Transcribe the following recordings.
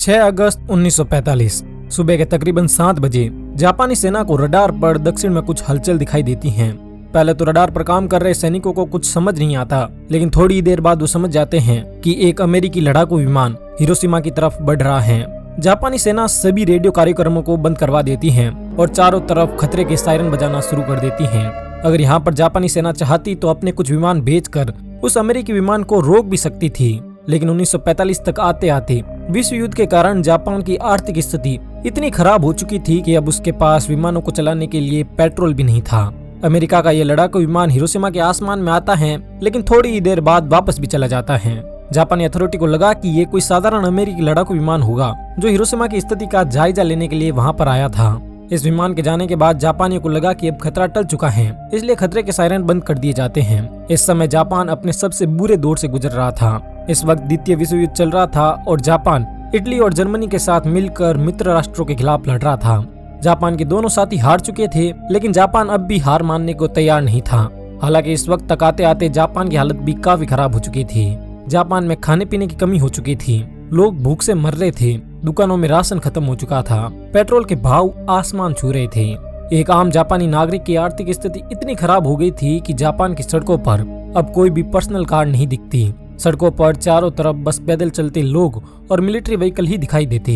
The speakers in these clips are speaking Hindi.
6 अगस्त 1945 सुबह के तकरीबन 7 बजे जापानी सेना को रडार पर दक्षिण में कुछ हलचल दिखाई देती हैं। पहले तो रडार पर काम कर रहे सैनिकों को कुछ समझ नहीं आता, लेकिन थोड़ी देर बाद वो समझ जाते हैं कि एक अमेरिकी लड़ाकू विमान हिरोशिमा की तरफ बढ़ रहा है। जापानी सेना सभी रेडियो कार्यक्रमों को बंद करवा देती है और चारों तरफ खतरे के सायरन बजाना शुरू कर देती है। अगर यहाँ पर जापानी सेना चाहती तो अपने कुछ विमान भेजकर उस अमेरिकी विमान को रोक भी सकती थी, लेकिन 1945 तक आते आते विश्व युद्ध के कारण जापान की आर्थिक स्थिति इतनी खराब हो चुकी थी कि अब उसके पास विमानों को चलाने के लिए पेट्रोल भी नहीं था। अमेरिका का यह लड़ाकू विमान हिरोशिमा के आसमान में आता है, लेकिन थोड़ी ही देर बाद वापस भी चला जाता है। जापानी अथॉरिटी को लगा कि ये कोई साधारण अमेरिकी लड़ाकू विमान होगा जो हिरोशिमा की स्थिति का जायजा लेने के लिए वहां पर आया था। इस विमान के जाने के बाद जापानियों को लगा कि अब खतरा टल चुका है, इसलिए खतरे के सायरन बंद कर दिए जाते हैं। इस समय जापान अपने सबसे बुरे दौर से गुजर रहा था। इस वक्त द्वितीय विश्व युद्ध चल रहा था और जापान इटली और जर्मनी के साथ मिलकर मित्र राष्ट्रों के खिलाफ लड़ रहा था। जापान के दोनों साथी हार चुके थे, लेकिन जापान अब भी हार मानने को तैयार नहीं था। हालांकि इस वक्त तक आते आते जापान की हालत भी काफी खराब हो चुकी थी। जापान में खाने पीने की कमी हो चुकी थी, लोग भूख से मर रहे थे, दुकानों में राशन खत्म हो चुका था, पेट्रोल के भाव आसमान छू रहे थे। एक आम जापानी नागरिक की आर्थिक स्थिति इतनी खराब हो गई थी कि जापान की सड़कों पर अब कोई भी पर्सनल कार नहीं दिखती। सड़कों पर चारों तरफ बस पैदल चलते लोग और मिलिट्री व्हीकल ही दिखाई देते।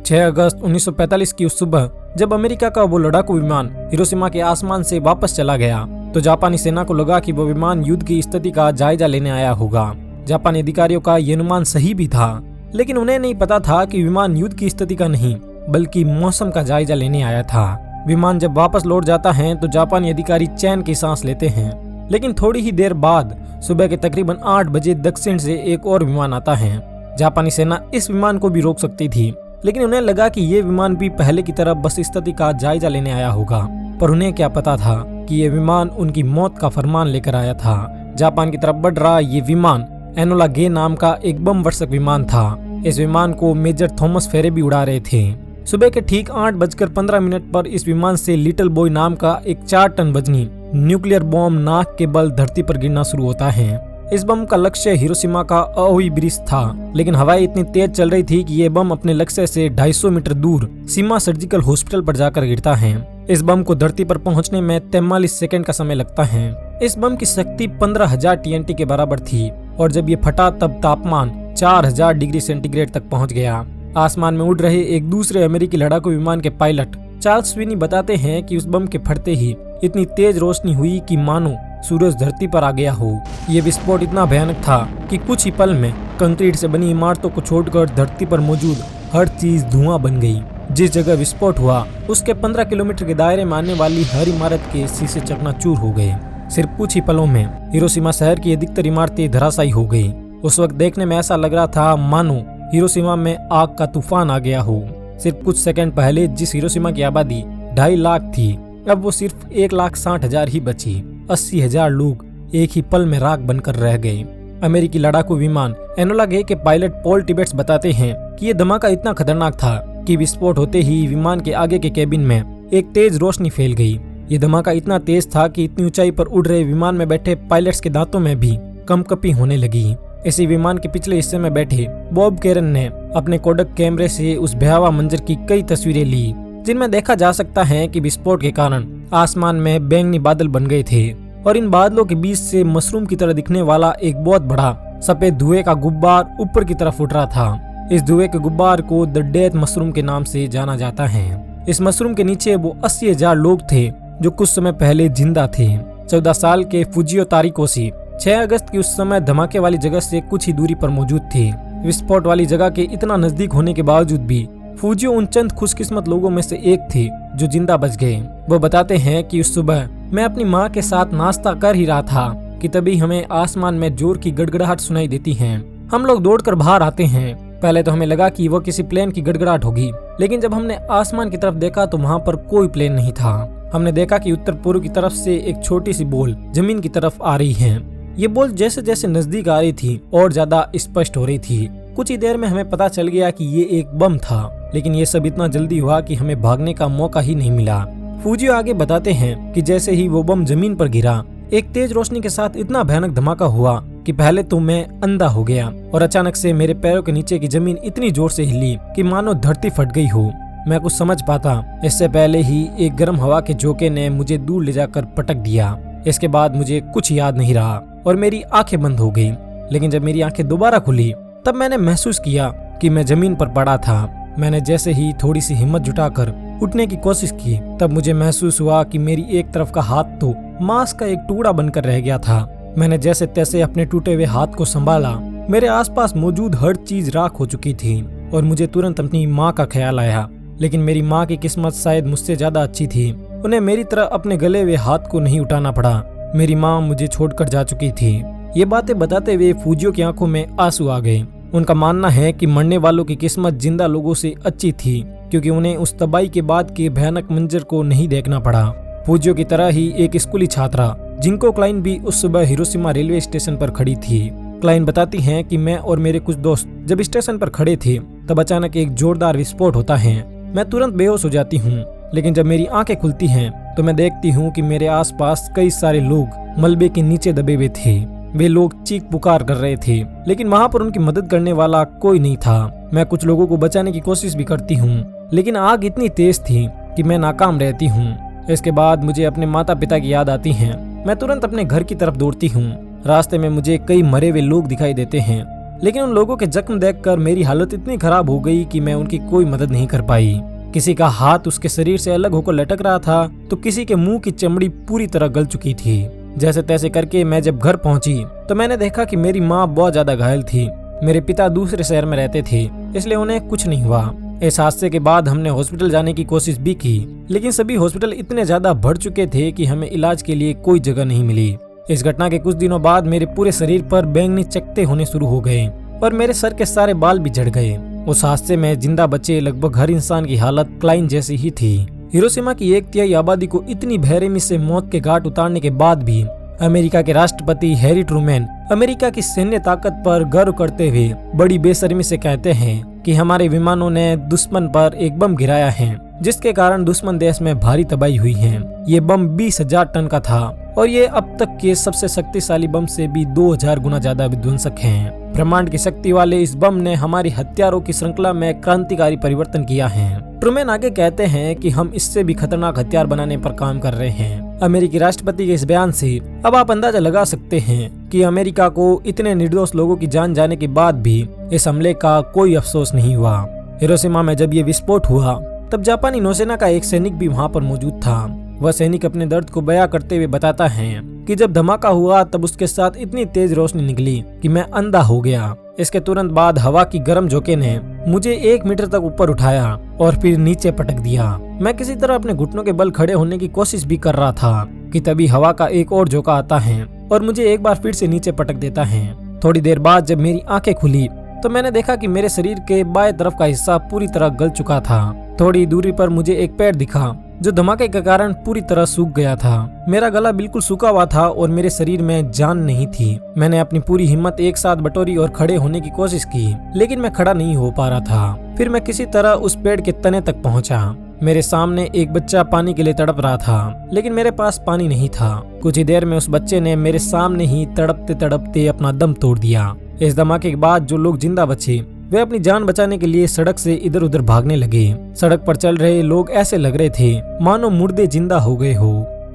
6 अगस्त 1945 की उस सुबह जब अमेरिका का वो लड़ाकू विमान हिरोशिमा के आसमान से वापस चला गया, तो जापानी सेना को लगा कि वो विमान युद्ध की स्थिति का जायजा लेने आया होगा। जापानी अधिकारियों का ये अनुमान सही भी था, लेकिन उन्हें नहीं पता था कि विमान युद्ध की स्थिति का नहीं बल्कि मौसम का जायजा लेने आया था। विमान जब वापस लौट जाता है तो जापानी अधिकारी चैन की सांस लेते हैं, लेकिन थोड़ी ही देर बाद सुबह के तकरीबन 8 बजे दक्षिण से एक और विमान आता है। जापानी सेना इस विमान को भी रोक सकती थी, लेकिन उन्हें लगा कि ये विमान भी पहले की तरह बस स्थिति का जायजा लेने आया होगा। पर उन्हें क्या पता था कि ये विमान उनकी मौत का फरमान लेकर आया था। जापान की तरफ बढ़ रहा ये विमान एनोला गे नाम का एक बम वर्षक विमान था। इस विमान को मेजर थॉमस फेरे भी उड़ा रहे थे। सुबह के ठीक 8:15 पर इस विमान से लिटिल बॉय नाम का एक 4 टन वजनी न्यूक्लियर बॉम्ब नाक के बल धरती पर गिरना शुरू होता है। इस बम का लक्ष्य हिरोशिमा का अओई ब्रिज था, लेकिन हवाएं इतनी तेज चल रही थी कि ये बम अपने लक्ष्य से 250 मीटर दूर सीमा सर्जिकल हॉस्पिटल पर जाकर गिरता है। इस बम को धरती पर पहुंचने में 43 सेकंड का समय लगता है। इस बम की शक्ति 15,000 TNT के बराबर थी और जब ये फटा तब तापमान 4000 डिग्री सेंटीग्रेड तक पहुंच गया। आसमान में उड़ रहे एक दूसरे अमेरिकी लड़ाकू विमान के पायलट चार्ल्स स्विनी बताते हैं कि उस बम के फटते ही इतनी तेज रोशनी हुई कि मानो सूरज धरती पर आ गया हो। ये विस्फोट इतना भयानक था कि कुछ ही पल में कंक्रीट से बनी इमारतों को छोड़कर धरती पर मौजूद हर चीज धुआं बन गई। जिस जगह विस्फोट हुआ उसके 15 किलोमीटर के दायरे में आने वाली हर इमारत के शीशे चकनाचूर हो गए। सिर्फ कुछ ही पलों में हिरोशिमा शहर की अधिकतर इमारतें धराशायी हो गई। उस वक्त देखने में ऐसा लग रहा था मानो हिरोशिमा में आग का तूफान आ गया हो। सिर्फ कुछ सेकंड पहले जिस हिरोशिमा की आबादी 2.5 लाख थी, अब वो सिर्फ 1,60,000 ही बची। 80,000 लोग एक ही पल में राख बनकर रह गए। अमेरिकी लड़ाकू विमान एनोला गे के पायलट पॉल टिबेट्स बताते हैं कि ये धमाका इतना खतरनाक था कि विस्फोट होते ही विमान के आगे के केबिन में एक तेज रोशनी फैल गई। ये धमाका इतना तेज था कि इतनी ऊंचाई पर उड़ रहे विमान में बैठे पायलट्स के दांतों में भी कंपकपी होने लगी। इसी विमान के पिछले हिस्से में बैठे बॉब कैरन ने अपने कोडक कैमरे से उस भयावह मंजर की कई तस्वीरें ली, जिनमें देखा जा सकता है कि विस्फोट के कारण आसमान में बैंगनी बादल बन गए थे और इन बादलों के बीच से मशरूम की तरह दिखने वाला एक बहुत बड़ा सफेद धुएं का गुब्बार ऊपर की तरफ उठ रहा था। इस धुएं के गुब्बार को द डेथ मशरूम के नाम से जाना जाता है। इस मशरूम के नीचे वो 80,000 लोग थे जो कुछ समय पहले जिंदा थे। 14 साल के फुजियो तारिकोशी 6 अगस्त की उस समय धमाके वाली जगह से कुछ ही दूरी पर मौजूद थे। विस्फोट वाली जगह के इतना नजदीक होने के बावजूद भी फुजियो उन चंद खुशकिस्मत लोगों में से एक थे जो जिंदा बच गए। वो बताते हैं कि उस सुबह मैं अपनी माँ के साथ नाश्ता कर ही रहा था कि तभी हमें आसमान में जोर की गड़गड़ाहट सुनाई देती है। हम लोग दौड़कर बाहर आते हैं। पहले तो हमें लगा कि वो किसी प्लेन की गड़गड़ाहट होगी, लेकिन जब हमने आसमान की तरफ देखा तो वहाँ पर कोई प्लेन नहीं था। हमने देखा कि उत्तर पूर्व की तरफ से एक छोटी सी बॉल जमीन की तरफ आ रही है। ये बॉल जैसे जैसे नजदीक आ रही थी और ज्यादा स्पष्ट हो रही थी। कुछ ही देर में हमें पता चल गया कि ये एक बम था, लेकिन ये सब इतना जल्दी हुआ कि हमें भागने का मौका ही नहीं मिला। फुजियो आगे बताते हैं कि जैसे ही वो बम जमीन पर गिरा, एक तेज रोशनी के साथ इतना भयानक धमाका हुआ कि पहले तो मैं अंधा हो गया और अचानक से मेरे पैरों के नीचे की जमीन इतनी जोर से हिली कि मानो धरती फट गई हो। मैं कुछ समझ पाता इससे पहले ही एक गर्म हवा के झोंके ने मुझे दूर ले जाकर पटक दिया। इसके बाद मुझे कुछ याद नहीं रहा और मेरी आंखें बंद हो गई। लेकिन जब मेरी आंखें दोबारा खुली तब मैंने महसूस किया कि मैं जमीन पर पड़ा था। मैंने जैसे ही थोड़ी सी हिम्मत जुटाकर उठने की कोशिश की तब मुझे महसूस हुआ कि मेरी एक तरफ का हाथ तो मांस का एक टुकड़ा बनकर रह गया था। मैंने जैसे तैसे अपने टूटे हुए हाथ को संभाला। मेरे आसपास मौजूद हर चीज राख हो चुकी थी और मुझे तुरंत अपनी माँ का ख्याल आया। लेकिन मेरी माँ की किस्मत शायद मुझसे ज्यादा अच्छी थी। उन्हें मेरी तरह अपने गले हुए हाथ को नहीं उठाना पड़ा। मेरी माँ मुझे छोड़कर जा चुकी थी। ये बातें बताते हुए फूजियों की आंखों में आंसू आ गए। उनका मानना है कि मरने वालों की किस्मत जिंदा लोगों से अच्छी थी क्योंकि उन्हें उस तबाही के बाद के भयानक मंजर को नहीं देखना पड़ा। फूजियों की तरह ही एक स्कूली छात्रा जिनको क्लाइन भी उस सुबह हिरोशिमा रेलवे स्टेशन पर खड़ी थी। क्लाइन बताती हैं कि मैं और मेरे कुछ दोस्त जब स्टेशन पर खड़े थे तब अचानक एक जोरदार विस्फोट होता है। मैं तुरंत बेहोश हो जाती हूँ। लेकिन जब मेरी आंखें खुलती हैं तो मैं देखती हूँ कि मेरे आसपास कई सारे लोग मलबे के नीचे दबे हुए थे। वे लोग चीख पुकार कर रहे थे लेकिन वहाँ पर उनकी मदद करने वाला कोई नहीं था। मैं कुछ लोगों को बचाने की कोशिश भी करती हूँ लेकिन आग इतनी तेज थी कि मैं नाकाम रहती हूँ। इसके बाद मुझे अपने माता पिता की याद आती है। मैं तुरंत अपने घर की तरफ दौड़ती हूँ। रास्ते में मुझे कई मरे हुए लोग दिखाई देते हैं लेकिन उन लोगों के जख्म देखकर मेरी हालत इतनी खराब हो गई कि मैं उनकी कोई मदद नहीं कर पाई। किसी का हाथ उसके शरीर से अलग होकर लटक रहा था तो किसी के मुंह की चमड़ी पूरी तरह गल चुकी थी। जैसे तैसे करके मैं जब घर पहुंची तो मैंने देखा कि मेरी माँ बहुत ज्यादा घायल थी। मेरे पिता दूसरे शहर में रहते थे इसलिए उन्हें कुछ नहीं हुआ। इस हादसे के बाद हमने हॉस्पिटल जाने की कोशिश भी की लेकिन सभी हॉस्पिटल इतने ज्यादा भर चुके थे कि हमें इलाज के लिए कोई जगह नहीं मिली। इस घटना के कुछ दिनों बाद मेरे पूरे शरीर पर बैंगनी चकत्ते होने शुरू हो गए और मेरे सर के सारे बाल भी झड़ गए। उस हादसे में जिंदा बचे लगभग हर इंसान की हालत क्लाइन जैसी ही थी। हिरोशिमा की 1/3 आबादी को इतनी बेरहमी से मौत के घाट उतारने के बाद भी अमेरिका के राष्ट्रपति हैरी ट्रूमैन अमेरिका की सैन्य ताकत पर गर्व करते हुए बड़ी बेशर्मी से कहते हैं कि हमारे विमानों ने दुश्मन पर एक बम गिराया है जिसके कारण दुश्मन देश में भारी तबाही हुई है। ये बम 20,000 टन का था और ये अब तक के सबसे शक्तिशाली बम से भी 2000 गुना ज्यादा विध्वंसक है। ब्रह्मांड की शक्ति वाले इस बम ने हमारी हथियारों की श्रृंखला में क्रांतिकारी परिवर्तन किया है। ट्रूमैन आगे कहते हैं कि हम इससे भी खतरनाक हथियार बनाने पर काम कर रहे हैं। अमेरिकी राष्ट्रपति के इस बयान से अब आप अंदाजा लगा सकते हैं कि अमेरिका को इतने निर्दोष लोगों की जान जाने के बाद भी इस हमले का कोई अफसोस नहीं हुआ। हिरोशिमा में जब ये विस्फोट हुआ तब जापानी नौसेना का एक सैनिक भी वहाँ पर मौजूद था। वह सैनिक अपने दर्द को बयां करते हुए बताता है कि जब धमाका हुआ तब उसके साथ इतनी तेज रोशनी निकली कि मैं अंधा हो गया। इसके तुरंत बाद हवा की गर्म झोंके ने मुझे 1 मीटर तक ऊपर उठाया और फिर नीचे पटक दिया। मैं किसी तरह अपने घुटनों के बल खड़े होने की कोशिश भी कर रहा था कि तभी हवा का एक और झोंका आता है और मुझे एक बार फिर से नीचे पटक देता है। थोड़ी देर बाद जब मेरी आंखें खुली तो मैंने देखा कि मेरे शरीर के बाएं तरफ का हिस्सा पूरी तरह गल चुका था। थोड़ी दूरी पर मुझे एक पेड़ दिखा जो धमाके के कारण पूरी तरह सूख गया था। मेरा गला बिल्कुल सूखा हुआ था और मेरे शरीर में जान नहीं थी। मैंने अपनी पूरी हिम्मत एक साथ बटोरी और खड़े होने की कोशिश की लेकिन मैं खड़ा नहीं हो पा रहा था। फिर मैं किसी तरह उस पेड़ के तने तक पहुंचा। मेरे सामने एक बच्चा पानी के लिए तड़प रहा था लेकिन मेरे पास पानी नहीं था। कुछ ही देर में उस बच्चे ने मेरे सामने ही तड़पते तड़पते अपना दम तोड़ दिया। इस धमाके के बाद जो लोग जिंदा बचे वे अपनी जान बचाने के लिए सड़क से इधर उधर भागने लगे। सड़क पर चल रहे लोग ऐसे लग रहे थे मानो मुर्दे जिंदा हो गए हो।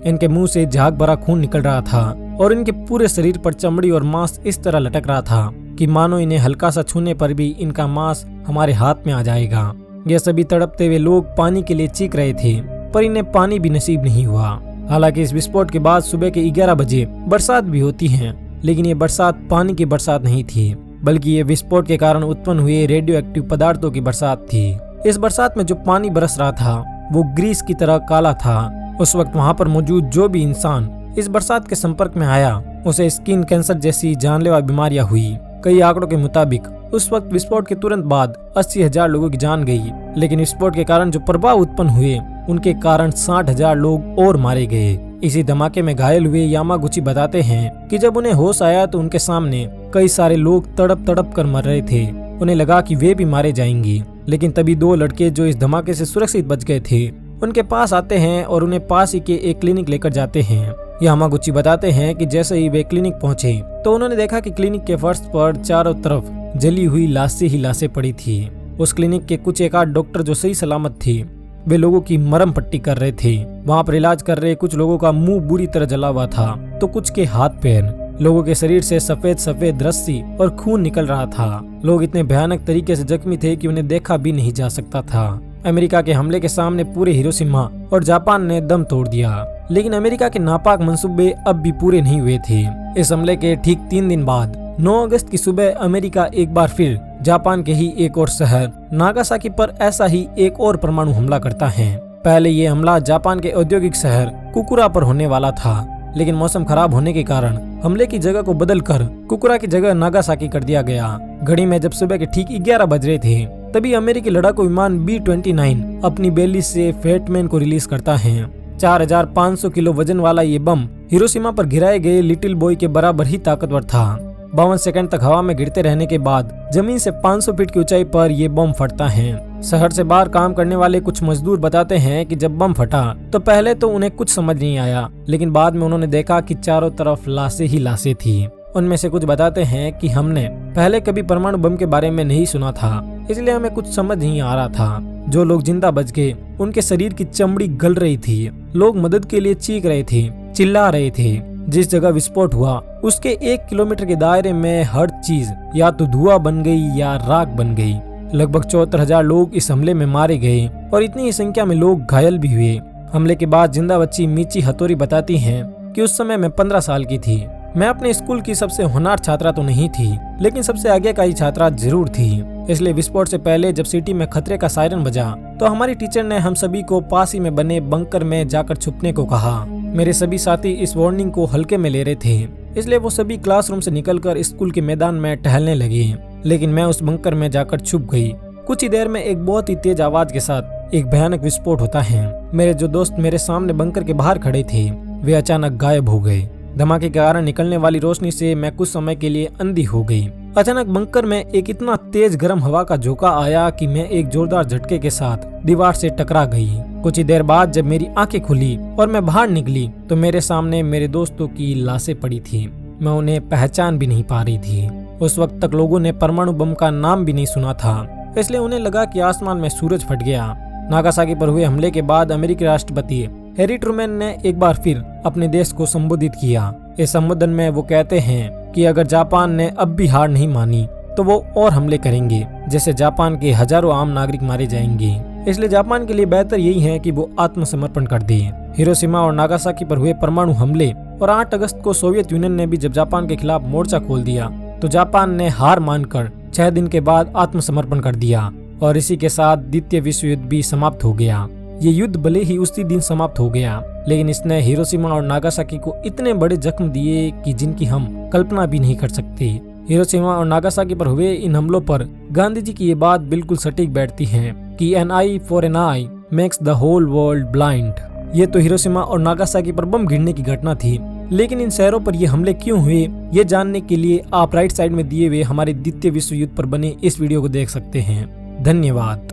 इनके मुंह से झाग भरा खून निकल रहा था और इनके पूरे शरीर पर चमड़ी और मांस इस तरह लटक रहा था कि मानो इन्हें हल्का सा छूने पर भी इनका मांस हमारे हाथ में आ जाएगा। ये सभी तड़पते हुए लोग पानी के लिए चीख रहे थे पर इन्हें पानी भी नसीब नहीं हुआ। हालांकि इस विस्फोट के बाद सुबह के 11 बजे बरसात भी होती है लेकिन ये बरसात पानी की बरसात नहीं थी बल्कि ये विस्फोट के कारण उत्पन्न हुए रेडियो एक्टिव पदार्थों की बरसात थी। इस बरसात में जो पानी बरस रहा था वो ग्रीस की तरह काला था। उस वक्त वहाँ पर मौजूद जो भी इंसान इस बरसात के संपर्क में आया उसे स्किन कैंसर जैसी जानलेवा बीमारियां हुई। कई आंकड़ों के मुताबिक उस वक्त विस्फोट के तुरंत बाद 80,000 लोगों की जान गई लेकिन विस्फोट के कारण जो प्रभाव उत्पन्न हुए उनके कारण 60,000 लोग और मारे गए। इसी धमाके में घायल हुए यामागुची बताते हैं कि जब उन्हें होश आया तो उनके सामने कई सारे लोग तड़प तड़प कर मर रहे थे। उन्हें लगा कि वे भी मारे जाएंगे लेकिन तभी 2 लड़के जो इस धमाके से सुरक्षित बच गए थे उनके पास आते हैं और उन्हें पास ही के एक क्लिनिक लेकर जाते हैं। यामागुची बताते हैं कि जैसे ही वे क्लिनिक पहुंचे तो उन्होंने देखा कि क्लिनिक के फर्श पर चारों तरफ जली हुई लाशें ही लाशें पड़ी थी। उस क्लिनिक के कुछ एक आध डॉक्टर जो सही सलामत थे वे लोगों की मरहम पट्टी कर रहे थे। वहाँ पर इलाज कर रहे कुछ लोगों का मुंह बुरी तरह जला हुआ था तो कुछ के हाथ पैर। लोगों के शरीर से सफेद सफेद रस्सी और खून निकल रहा था। लोग इतने भयानक तरीके से जख्मी थे कि उन्हें देखा भी नहीं जा सकता था। अमेरिका के हमले के सामने पूरे हिरोशिमा और जापान ने दम तोड़ दिया, लेकिन अमेरिका के नापाक मंसूबे अब भी पूरे नहीं हुए थे। इस हमले के ठीक 3 दिन बाद 9 अगस्त की सुबह अमेरिका एक बार फिर जापान के ही एक और शहर नागासाकी पर ऐसा ही एक और परमाणु हमला करता है। पहले ये हमला जापान के औद्योगिक शहर कुकुरा पर होने वाला था, लेकिन मौसम खराब होने के कारण हमले की जगह को बदलकर कुकुरा की जगह नागासाकी कर दिया गया। घड़ी में जब सुबह के ठीक 11 बज रहे थे तभी अमेरिकी लड़ाकू विमान B-29 अपनी बेली से फैटमैन को रिलीज करता है। 4500 किलो वजन वाला ये बम हिरोशिमा पर गिराए गए लिटिल बॉय के बराबर ही ताकतवर था। 52 सेकंड तक हवा में गिरते रहने के बाद जमीन से 500 फीट की ऊंचाई पर यह बम फटता है। शहर से बाहर काम करने वाले कुछ मजदूर बताते हैं कि जब बम फटा तो पहले तो उन्हें कुछ समझ नहीं आया, लेकिन बाद में उन्होंने देखा कि चारों तरफ लाशें ही लाशें थी। उनमें से कुछ बताते हैं कि हमने पहले कभी परमाणु बम के बारे में नहीं सुना था, इसलिए हमें कुछ समझ नहीं आ रहा था। जो लोग जिंदा बच गए उनके शरीर की चमड़ी गल रही थी। लोग मदद के लिए चीख रहे थे, चिल्ला रहे थे। जिस जगह विस्फोट हुआ उसके 1 किलोमीटर के दायरे में हर चीज या तो धुआं बन गई या राख बन गई। लगभग 74,000 लोग इस हमले में मारे गए और इतनी ही संख्या में लोग घायल भी हुए। हमले के बाद जिंदा बच्ची मिची हथोरी बताती हैं कि उस समय मैं 15 साल की थी। मैं अपने स्कूल की सबसे होनहार छात्रा तो नहीं थी, लेकिन सबसे आगे का ही छात्रा जरूर थी। इसलिए विस्फोट से पहले जब सिटी में खतरे का सायरन बजा तो हमारी टीचर ने हम सभी को पास ही में बने बंकर में जाकर छुपने को कहा। मेरे सभी साथी इस वार्निंग को हल्के में ले रहे थे, इसलिए वो सभी क्लासरूम से निकलकर स्कूल के मैदान में टहलने लगे, लेकिन मैं उस बंकर में जाकर छुप गई। कुछ ही देर में एक बहुत ही तेज आवाज के साथ एक भयानक विस्फोट होता है। मेरे जो दोस्त मेरे सामने बंकर के बाहर खड़े थे वे अचानक गायब हो गए। धमाके के कारण निकलने वाली रोशनी से मैं कुछ समय के लिए अंधी हो गई। अचानक बंकर में एक इतना तेज गर्म हवा का झोंका आया कि मैं एक जोरदार झटके के साथ दीवार से टकरा गई। कुछ ही देर बाद जब मेरी आंखें खुली और मैं बाहर निकली तो मेरे सामने मेरे दोस्तों की लाशें पड़ी थी। मैं उन्हें पहचान भी नहीं पा रही थी। उस वक्त तक लोगों ने परमाणु बम का नाम भी नहीं सुना था, इसलिए उन्हें लगा कि आसमान में सूरज फट गया। नागासाकी पर हुए हमले के बाद अमेरिकी राष्ट्रपति हैरी ट्रूमैन ने एक बार फिर अपने देश को संबोधित किया। इस संबोधन में वो कहते हैं कि अगर जापान ने अब भी हार नहीं मानी तो वो और हमले करेंगे, जैसे जापान के हजारों आम नागरिक मारे जाएंगे। इसलिए जापान के लिए बेहतर यही है कि वो आत्मसमर्पण कर दे। हिरोशिमा और नागासाकी पर हुए परमाणु हमले और 8 अगस्त को सोवियत यूनियन ने भी जब जापान के खिलाफ मोर्चा खोल दिया तो जापान ने हार मानकर 6 दिन के बाद आत्मसमर्पण कर दिया और इसी के साथ द्वितीय विश्व युद्ध भी समाप्त हो गया। ये युद्ध भले ही उसी दिन समाप्त हो गया, लेकिन इसने हिरोशिमा और नागासाकी को इतने बड़े जख्म दिए कि जिनकी हम कल्पना भी नहीं कर सकते। हिरोशिमा और नागासाकी पर हुए इन हमलों पर गांधी जी की ये बात बिल्कुल सटीक बैठती है कि an eye for an eye makes the whole world blind. ये तो हिरोशिमा और नागासाकी पर बम गिरने की घटना थी, लेकिन इन शहरों पर ये हमले क्यों हुए ये जानने के लिए आप राइट साइड में दिए हुए हमारे द्वितीय विश्व युद्ध पर बने इस वीडियो को देख सकते हैं। धन्यवाद।